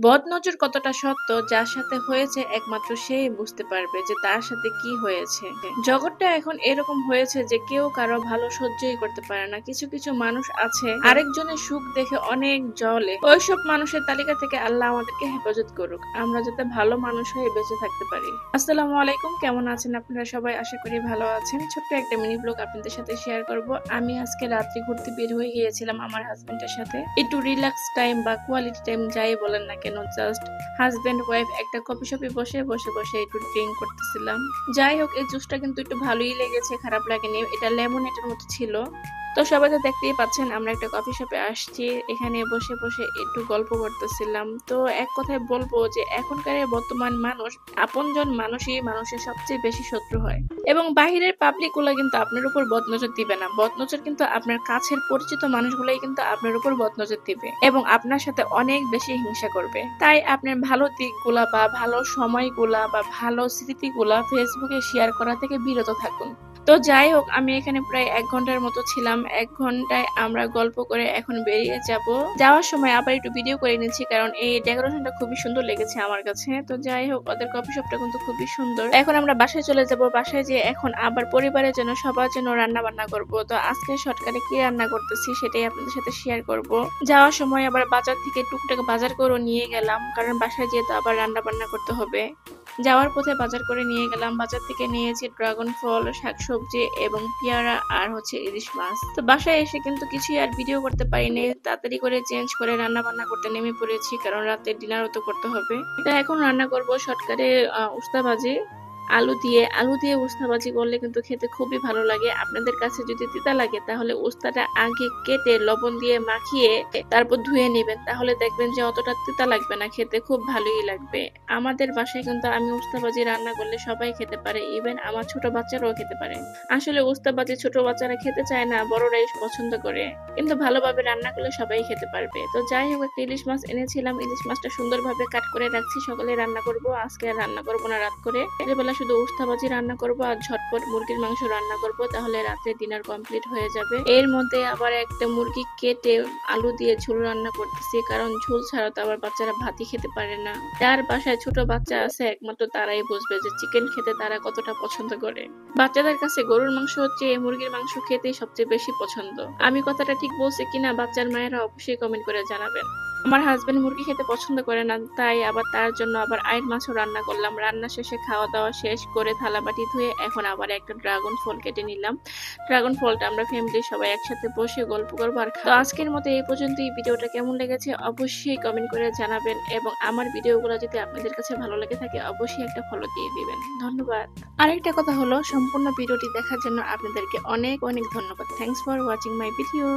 বদনজর কতটা সত্য যার সাথে হয়েছে একমাত্র সেই বুঝতে পারবে যে তার সাথে কি হয়েছে। জগৎটা এখন এরকম হয়েছে যে কেউ কারো ভালো সহ্যই করতে পারে না। কিছু কিছু মানুষ আছে আরেকজনের সুখ দেখে অনেক জ্বলে। ওইসব মানুষের তালিকা থেকে আল্লাহ আমাদেরকে হেফাজত করুক, আমরা যাতে ভালো মানুষ হয়ে বেঁচে থাকতে পারি। আসসালামু আলাইকুম, কেমন আছেন আপনারা সবাই? আশা করি ভালো আছেন। ছোট্ট একটা মিনি ব্লগ আপনাদের সাথে শেয়ার করব। আমি আজকে রাত্রি ঘুরতে বের হয়ে গিয়েছিলাম আমার হাজবেন্ডের সাথে। একটু রিল্যাক্স টাইম বা কোয়ালিটি টাইম যাই বলেন না কেন, জাস্ট হাজবেন্ড ওয়াইফ একটা কফি শপে বসে একটু ড্রিঙ্ক করতেছিলাম। যাই হোক, এই জুসটা কিন্তু একটু ভালোই লেগেছে, খারাপ লাগেনি। এটা লেমনেটের মতো ছিল। তো সবাই তো দেখতেই পাচ্ছেন আমরা একটা কফি শপে আসছি, এখানে বসে একটু গল্প করতেছিলাম। তো এক কথায় বলবো যে এখনকার বর্তমান মানুষ, আপনজন মানুষই মানুষের সবচেয়ে বেশি শত্রু হয়। এবং বাহিরের পাবলিক গুলা কিন্তু আপনার উপর বদনজর দিবে না, বদনজর কিন্তু আপনার কাছের পরিচিত মানুষগুলাই কিন্তু আপনার উপর বদনজর দিবে এবং আপনার সাথে অনেক বেশি হিংসা করবে। তাই আপনার ভালো দিকগুলা বা ভালো সময়গুলা বা ভালো স্মৃতিগুলা ফেসবুকে শেয়ার করা থেকে বিরত থাকুন। তো যাই হোক, আমি এখানে প্রায় 1 ঘন্টার মতো ছিলাম। 1 ঘন্টায় আমরা গল্প করে এখন বেরিয়ে যাব। যাওয়ার সময় আবার একটু ভিডিও করে নিচ্ছি, কারণ এই ডেকোরেশনটা খুবই সুন্দর লেগেছে আমার কাছে। তো যাই হোক, ওদের কফি শপটা কিন্তু খুবই সুন্দর। এখন আমরা বাসায় চলে যাব। বাসায় যেয়ে এখন আবার পরিবারের জন্য সবার জন্য রান্না বান্না করব। তো আজকে শর্টকাটে কি রান্না করতেছি সেটাই আপনাদের সাথে শেয়ার করব। যাওয়ার সময় আবার বাজার থেকে টুকটাক বাজার করে নিয়ে গেলাম, কারণ বাসায় যেয়ে তো আবার রান্না বান্না করতে হবে। যাওয়ার পথে বাজার করে নিয়ে গেলাম। বাজার থেকে নিয়েছি ড্রাগন ফল, শাকসবজি এবং পেয়ারা আর ইলিশ মাছ। তো বাসায় এসে কিন্তু কিছুই আর ভিডিও করতে পারিনি, তাড়াতাড়ি করে চেঞ্জ করে রান্না বান্না করতে নেমে পড়েছি, কারণ রাতে ডিনারও তো করতে হবে। এটা এখন রান্না করব শর্টকাটে উস্তা ভাজি। আলু দিয়ে উস্তা ভাজি করলে কিন্তু খেতে খুবই ভালো লাগে। আপনাদের কাছে যদি তিতা লাগে তাহলে উস্তাটা আগে কেটে লবণ দিয়ে মাখিয়ে তারপর ধুয়ে নেবেন, তাহলে দেখবেন যে অতটা তিতা লাগবে না, খেতে খুব ভালোই লাগবে। আমাদের বাসায় কিন্তু আমি উস্তা ভাজি রান্না করলে সবাই খেতে পারে, ইভেন আমার ছোট বাচ্চারাও খেতে পারে। আসলে উস্তা ভাজি ছোট বাচ্চারা খেতে চায় না, বড়রাই পছন্দ করে, কিন্তু ভালোভাবে রান্না করলে সবাই খেতে পারবে। তো যাই হোক, একটা ইলিশ মাছ এনেছিলাম, ইলিশ মাছটা সুন্দরভাবে কাট করে রাখছি, সকালে রান্না করব। আজকে আর রান্না করবো না, রাত করে বেলা শুধু উস্তা ভাজি রান্না করব আর ঝটপট মুরগির মাংস রান্না করব, তাহলে রাতে ডিনার কমপ্লিট হয়ে যাবে। এর মধ্যে আবার একটা মুরগি কেটে আলু দিয়ে ঝোল রান্না করতেছি, কারণ ঝোল ছাড়া তো আবার বাচ্চারা ভাতই খেতে পারে না। যার বাসায় ছোট বাচ্চা আছে একমাত্র তারাই বুঝবে যে চিকেন খেতে তারা কতটা পছন্দ করে। বাচ্চাদের কাছে গরুর মাংস হচ্ছে মুরগির মাংস খেতেই সবচেয়ে বেশি পছন্দ। আমি কথাটা ঠিক বলছি কিনা বাচ্চার মায়েরা অবশ্যই কমেন্ট করে জানাবেন। আমার হাজবেন্ড মুরগি খেতে পছন্দ করে না, তাই আবার তার জন্য আবার আইড় মাছও রান্না করলাম। রান্না শেষে খাওয়া দাওয়া শেষ করে থালা বাটি ধুয়ে এখন আবার একটা ড্রাগন ফল কেটে নিলাম। ড্রাগন ফলটা আমরা ফ্যামিলি সবাই একসাথে বসে গল্প করবো আর খাবো। তো আজকের মতো এই পর্যন্ত। এই ভিডিওটা কেমন লেগেছে অবশ্যই কমেন্ট করে জানাবেন, এবং আমার ভিডিওগুলো যদি আপনাদের কাছে ভালো লেগে থাকে অবশ্যই একটা ফলো দিয়ে দিবেন। ধন্যবাদ। আরেকটা কথা হলো, সম্পূর্ণ ভিডিওটি দেখার জন্য আপনাদেরকে অনেক অনেক ধন্যবাদ। Thanks for watching my video.